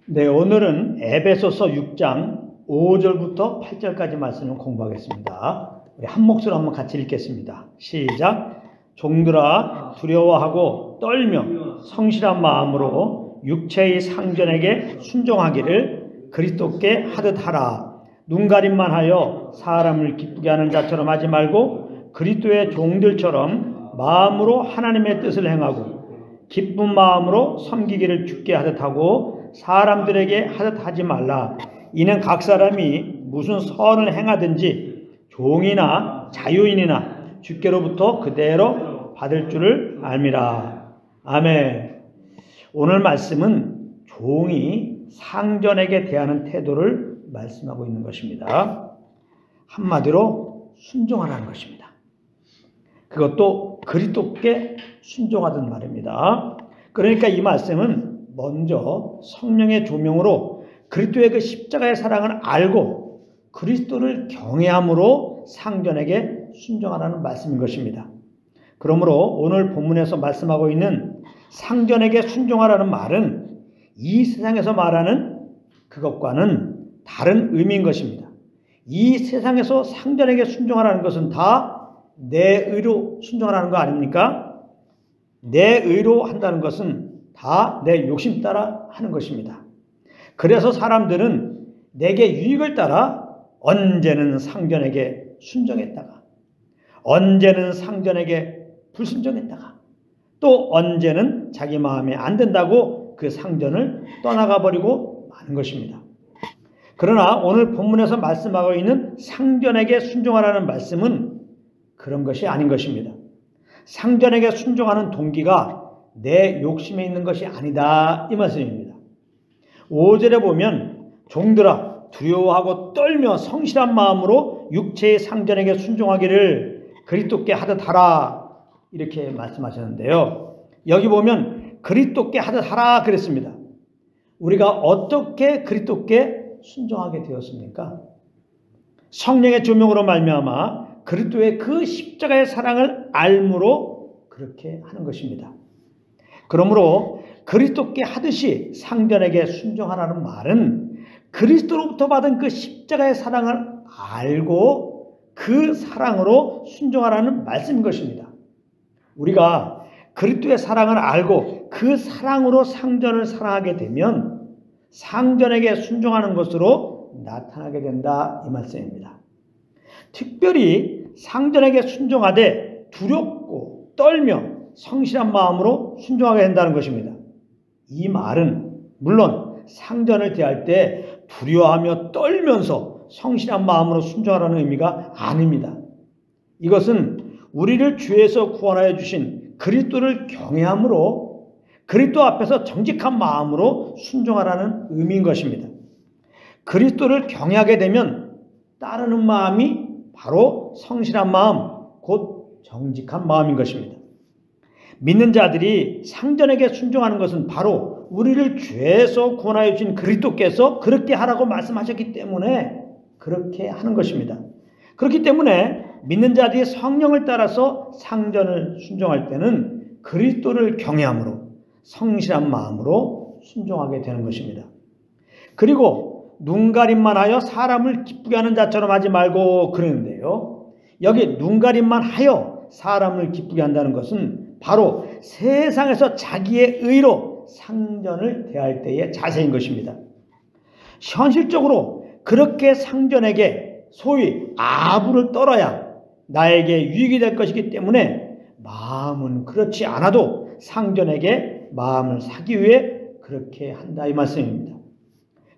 네, 오늘은 에베소서 6장 5절부터 8절까지 말씀을 공부하겠습니다. 우리 한 목소리로 한번 같이 읽겠습니다. 시작. 종들아 두려워하고 떨며 성실한 마음으로 육체의 상전에게 순종하기를 그리스도께 하듯 하라. 눈가림만 하여 사람을 기쁘게 하는 자처럼 하지 말고 그리스도의 종들처럼 마음으로 하나님의 뜻을 행하고 기쁜 마음으로 섬기기를 주께 하듯 하고 사람들에게 하듯 하지 말라. 이는 각 사람이 무슨 선을 행하든지 종이나 자유인이나 주께로부터 그대로 받을 줄을 알미라. 아멘. 오늘 말씀은 종이 상전에게 대하는 태도를 말씀하고 있는 것입니다. 한마디로 순종하라는 것입니다. 그것도 그리스도께 순종하던 말입니다. 그러니까 이 말씀은 먼저 성령의 조명으로 그리스도의 그 십자가의 사랑을 알고 그리스도를 경외함으로 상전에게 순종하라는 말씀인 것입니다. 그러므로 오늘 본문에서 말씀하고 있는 상전에게 순종하라는 말은 이 세상에서 말하는 그것과는 다른 의미인 것입니다. 이 세상에서 상전에게 순종하라는 것은 다 내 의로 순종하라는 거 아닙니까? 내 의로 한다는 것은 다 내 욕심 따라 하는 것입니다. 그래서 사람들은 내게 유익을 따라 언제는 상전에게 순종했다가 언제는 상전에게 불순종했다가 또 언제는 자기 마음에 안 든다고 그 상전을 떠나가 버리고 마는 것입니다. 그러나 오늘 본문에서 말씀하고 있는 상전에게 순종하라는 말씀은 그런 것이 아닌 것입니다. 상전에게 순종하는 동기가 내 욕심에 있는 것이 아니다 이 말씀입니다. 5절에 보면 종들아 두려워하고 떨며 성실한 마음으로 육체의 상전에게 순종하기를 그리스도께 하듯 하라 이렇게 말씀하셨는데요. 여기 보면 그리스도께 하듯 하라 그랬습니다. 우리가 어떻게 그리스도께 순종하게 되었습니까? 성령의 조명으로 말미암아 그리스도의 그 십자가의 사랑을 알므로 그렇게 하는 것입니다. 그러므로 그리스도께 하듯이 상전에게 순종하라는 말은 그리스도로부터 받은 그 십자가의 사랑을 알고 그 사랑으로 순종하라는 말씀인 것입니다. 우리가 그리스도의 사랑을 알고 그 사랑으로 상전을 사랑하게 되면 상전에게 순종하는 것으로 나타나게 된다 이 말씀입니다. 특별히 상전에게 순종하되 두렵고 떨며 성실한 마음으로 순종하게 된다는 것입니다. 이 말은 물론 상전을 대할 때 두려워하며 떨면서 성실한 마음으로 순종하라는 의미가 아닙니다. 이것은 우리를 죄에서 구원하여 주신 그리스도를 경외함으로 그리스도 앞에서 정직한 마음으로 순종하라는 의미인 것입니다. 그리스도를 경외하게 되면 따르는 마음이 바로 성실한 마음, 곧 정직한 마음인 것입니다. 믿는 자들이 상전에게 순종하는 것은 바로 우리를 죄에서 구원하여 주신 그리스도께서 그렇게 하라고 말씀하셨기 때문에 그렇게 하는 것입니다. 그렇기 때문에 믿는 자들이 성령을 따라서 상전을 순종할 때는 그리스도를 경외함으로 성실한 마음으로 순종하게 되는 것입니다. 그리고 눈가림만 하여 사람을 기쁘게 하는 자처럼 하지 말고 그러는데요. 여기 눈가림만 하여 사람을 기쁘게 한다는 것은 바로 세상에서 자기의 의로 상전을 대할 때의 자세인 것입니다. 현실적으로 그렇게 상전에게 소위 아부를 떨어야 나에게 유익이 될 것이기 때문에 마음은 그렇지 않아도 상전에게 마음을 사기 위해 그렇게 한다 이 말씀입니다.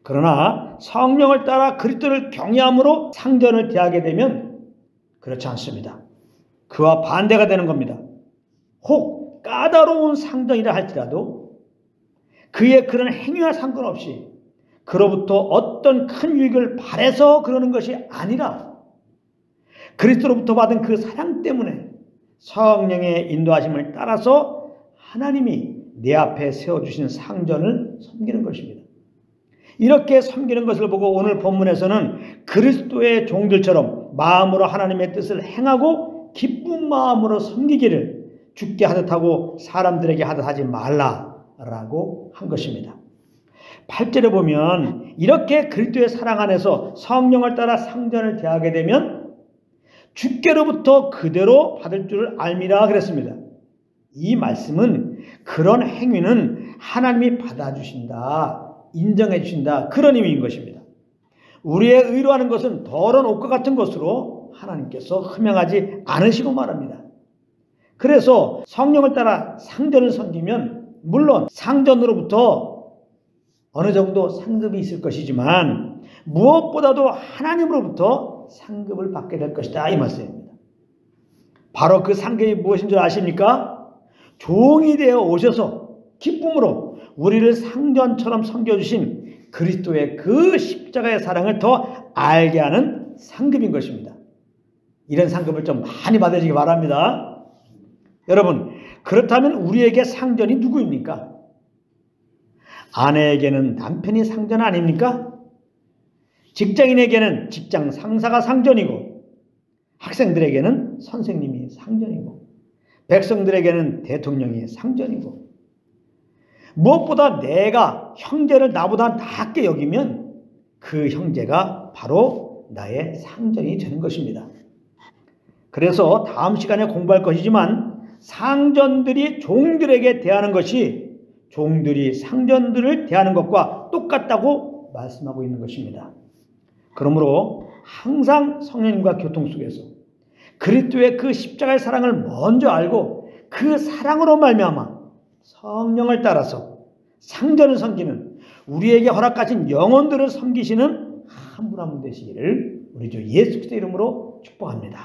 그러나 성령을 따라 그리스도를 경외함으로 상전을 대하게 되면 그렇지 않습니다. 그와 반대가 되는 겁니다. 혹 까다로운 상전이라 할지라도 그의 그런 행위와 상관없이 그로부터 어떤 큰 유익을 바라서 그러는 것이 아니라 그리스도로부터 받은 그 사랑 때문에 성령의 인도하심을 따라서 하나님이 내 앞에 세워주신 상전을 섬기는 것입니다. 이렇게 섬기는 것을 보고 오늘 본문에서는 그리스도의 종들처럼 마음으로 하나님의 뜻을 행하고 기쁜 마음으로 섬기기를 주께 하듯 하고 사람들에게 하듯 하지 말라라고 한 것입니다. 8절에 보면 이렇게 그리스도의 사랑 안에서 성령을 따라 상전을 대하게 되면 주께로부터 그대로 받을 줄을 알미라 그랬습니다. 이 말씀은 그런 행위는 하나님이 받아주신다, 인정해 주신다, 그런 의미인 것입니다. 우리의 의로 하는 것은 더러운 옷과 같은 것으로 하나님께서 흠양하지 않으시고 말합니다. 그래서 성령을 따라 상전을 섬기면 물론 상전으로부터 어느 정도 상급이 있을 것이지만 무엇보다도 하나님으로부터 상급을 받게 될 것이다, 이 말씀입니다. 바로 그 상급이 무엇인 줄 아십니까? 종이 되어 오셔서 기쁨으로 우리를 상전처럼 섬겨주신 그리스도의 그 십자가의 사랑을 더 알게 하는 상급인 것입니다. 이런 상급을 좀 많이 받으시기 바랍니다. 여러분, 그렇다면 우리에게 상전이 누구입니까? 아내에게는 남편이 상전 아닙니까? 직장인에게는 직장 상사가 상전이고, 학생들에게는 선생님이 상전이고, 백성들에게는 대통령이 상전이고, 무엇보다 내가 형제를 나보다 낮게 여기면 그 형제가 바로 나의 상전이 되는 것입니다. 그래서 다음 시간에 공부할 것이지만 상전들이 종들에게 대하는 것이 종들이 상전들을 대하는 것과 똑같다고 말씀하고 있는 것입니다. 그러므로 항상 성령님과 교통 속에서 그리스도의 그 십자가의 사랑을 먼저 알고 그 사랑으로 말미암아 성령을 따라서 상전을 섬기는 우리에게 허락하신 영혼들을 섬기시는 한 분 한 분 되시기를 우리 주 예수 그리스도 이름으로 축복합니다.